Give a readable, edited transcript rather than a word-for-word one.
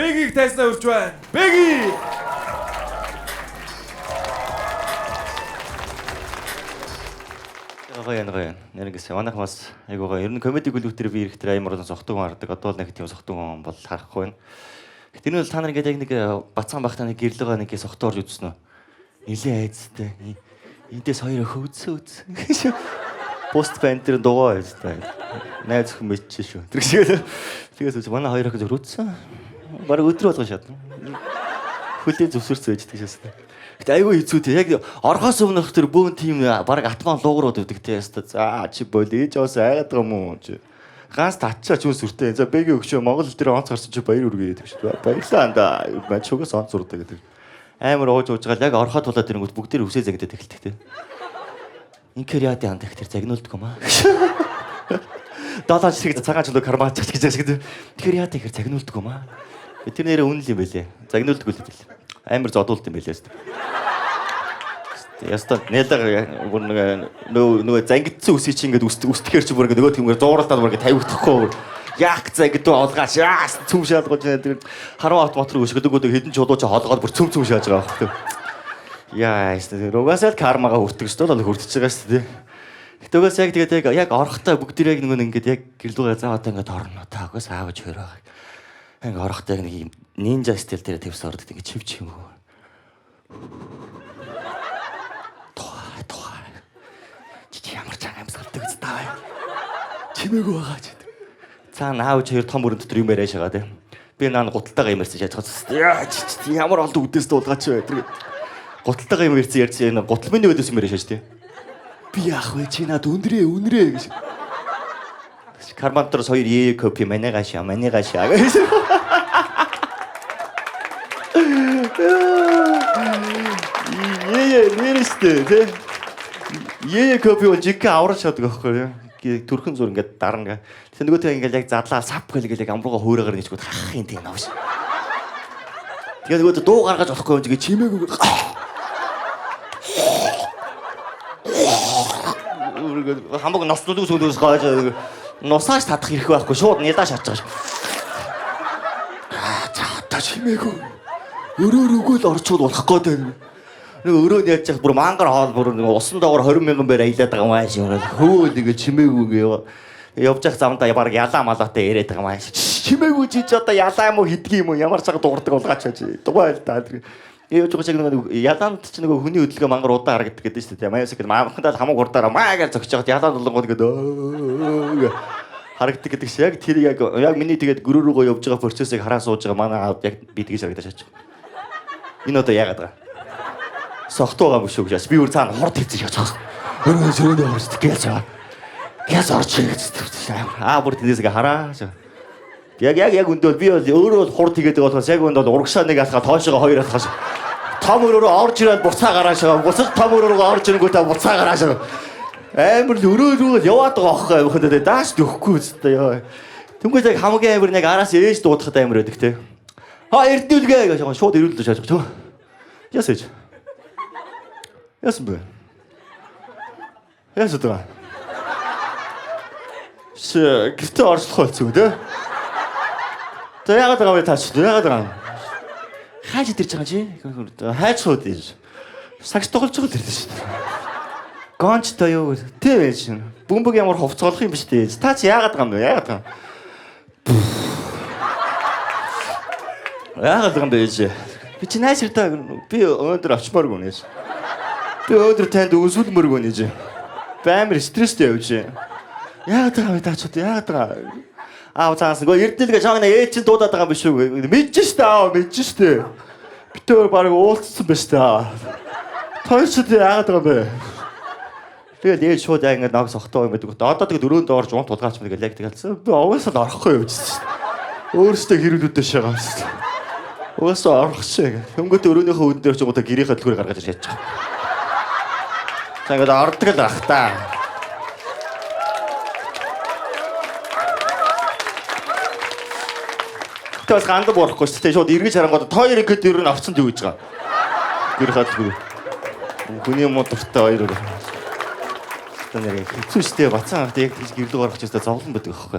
Бэгийг тайснаа урьж байна. Бэги! Гоё. Нэрнгэс манайх бас айгуугаа ер нь комеди клуб дээр би ирэхдээ амар зогтог мардаг. Одоо л нэг тийм зогтог юм бол харахгүй байна. Гэтэл энэ бол та нар ингээд яг нэг бацхан бахтаа нэг гэрлэгээ нэг согтоорж үзсэн үү? Нилээ айцтай. Эндээс хоёр хөвцөө. Пост банд дээр дугаа байстай. Найз хүн мэдчихэ шүү. Тэгээс манай хоёр охин зөв үтсэн. Бараг өдрө болгон шатна. Хөлөө зүсэрч байж тийшээс. Гэтэ айгүй хэцүү тий. Яг орхоос өмнөх тэр бөөн тийм бараг атган луугрууд өгдөг тий яста. За чи болиж оос айгаад байгаа юм уу чи. Ганц татчаач юу сүртэй. За бэгийн өгшөө Монгол хэл дээр онц гарсан чи баяр үргээ гэдэг шүү. Баярлаа анда. Бач шугас онц зурдаг гэдэг. Амар ууж ууж гал яг орхоо тулаад ирэнгүүт бүгд тэр үсээ загнаад эхэлдэг тий. Инкер яа даан тэр загнуулдаг юм аа. Даалаач шиг цагаан чөлөө кармаач гэж хэлдэг. Тэгэхээр яа тэр загнуулдаг юм аа. Тэр нэрээ үнэн л юм байлээ. Загнуулдаг үл хэлээ. Амар зодуулт юм байлээ шүү. Яста нэлэг нөгөө зангидсан үсий чи ингээд үстэхэр чи бүр ингээд нөгөө тиймээр зууралтаад бүр ингээд тавигдахгүй. Яг зангид олгаач яас цөм шаалгаж тэр харуу автомат руу өшгөдөг хэдэн чулуу чи холгоод бүр цөм шааж байгаа байхгүй. Яа яста угаасаа кармагаа хүртэх шүү дээ хүртэж байгаа шүү дээ. Тэгтээс яг тэгээд яг орохтой бүгд яг нөгөө ингээд яг гэрлүүгээ заа одоо ингээд орно та угаасаа аавж хөрөө. Ингээд орохтой нэг нинжа стил дээр твс ордог ингээд чив юм уу. Ямар чанга амсгалдаг гэж таа. Чимээгүй байгаа ч. Цаана аав хоёр том өрөнд дотор юм яриа шагаа тий. Би наа гуталтайгаа юм ярьсан шаачгаас. Яа чи ямар олон үдээс дуулгаач вэ тэр. Гуталтайгаа юм ярьсан энэ гуталмын өдөөс юм яриа шаач тий. Би яах вэ чи над үнрээ гэж. Кармантроос хоёр копи манайгаашаа гэж. Нэрстэй тий. Копи бол жиг аврах шадаг байхгүй юу? Төрхөн зур ингээд дарна. Тэгээ нөгөөтэй ингээд яг задлаа сап гэлээ яг амрууга хуураагаар нэгчгүүд хахын тийм навш. Тэгээ нөгөөтэй дуу гаргаж болохгүй юм жигээ чимээгүй. Хамаг нослууд сүлээс gaaj нусааж татах хэрэг байхгүй шууд нядаа шатчих. За одоо чимээгүй. Өрөөгөө л орчуул болох гээд байна. Нэг өрөөнд яаж яах бүр мангар хоол бүр усан доогоор 20,000 бээр аялаад байгаа юм ааш юм. Хөө нэг чимээгүй явж явах замдаа баг ялаа малаатай яриад байгаа юм ааш. Чимээгүй чи ч одоо ялаа юм уу хидгий юм уу ямар цаг дуурдаг болгаач чи. Дугай л да. Яаж байгаа чиг нэг ялаанд чи нэг хүний хөдөлгөөн мангар удаа харагддаг гэдэг шүү дээ. Маяас гэдэг маамхандаа хамаг урдаараа маагаар зогсож байгаад ялаанд болонгод гэдэг харагддаг гэдэг чи яг тэр яг миний тэгээд гөрөө рүүгөө явж байгаа процессыг хараа сууж байгаа манай аав яг би тэгж харагдаж шаач. Энэ одоо яагаад байгаа? Сохтуугаа биш үү гэж. Би өөр цаана хорд хийчих яаж байгаа. Өөрөө сөрөндөө хорд гэлж байгаа. Яс орч гэж. Бүр тэндээсээ хараа. Яг өндөө би бол өөрөө хурд хийгээд байгаа болохоос яг өндөө урагшаа нэг алхаа тоошоо хоёр алхаа. Том өрөөрөө орж ирээд буцаа гараашаа. Бусад том өрөөрөө орж ирэнгүүтээ буцаа гараашаа. Амар л өрөөрөө яваад байгаа байхгүй юм. Дааш дөхөхгүй үстэй ёо. Тэнгүүд яг хамгийн амар нэг араас ээж дуудахад амар байдаг те. Эрдүүлгээ гэж шууд ирүүлдэж шааж байгаа. Ясэж. Яасан бэ? Яасан даа? Гэртээ орчлох байцгүй тий? Тэ яагаад байгаа вэ таач? Яагаад байгаа юм? Хайж идэрч байгаа чи? Хайж шууд ийж. Сагс тоглож байгаа л ирдэ шүү дээ. Гонч та юу? Тэ байж шин. Бөмбөг ямар хувцголох юм биш тий? Та чи яагаад байгаа юм бэ? Яагаад байгаа юм? Яагаад байгаа юм бэ чи? Би чи найсртаа би өндөр очмооргүй нээс. Би өндөр танд өсвөлмөргүй нээж. Баймар стресстэй явж. Яагаад байгаа вэ таачууд яагаад байгаа? Аав цаасан гоо эрдэнэлгээ чамаа ээж чинь дуудаад байгаа юм биш үү? Мэдэж штэ аав мэдэж штэ. Битээр баг уулцсан байна штэ. Тойрчод яагаад байгаа юм бэ? Тэгээд ээж шууд яг ингэ ногс огтоо юм байдаг. Одоо тэгээд өрөөнд орж унт тулгаач мэл яг тэгэлсэн. Би угаасаа л орохгүй явж штэ. Өөрөөсөө хэрүүлүүдээ шагаа штэ. Угаасаа орох шиг. Хөнгөт өрөөнийхөө үдэн дээр ч гоо гэрийнхээ төлхөр гаргаж шааж байгаа. Ингээд ордог л ах та. Тэгээс гандаа болохгүй шүү дээ. Шууд эргэж харангууд хоёр ихэд ер нь авцсан дүү гэж байгаа. Гэр хатгүй. Хүний юм дуртай хоёр. Хэцүү шүү дээ. Бацаан яг тэгж гэрлэг орох ч гэсэн зовлон байдаг аахгүй.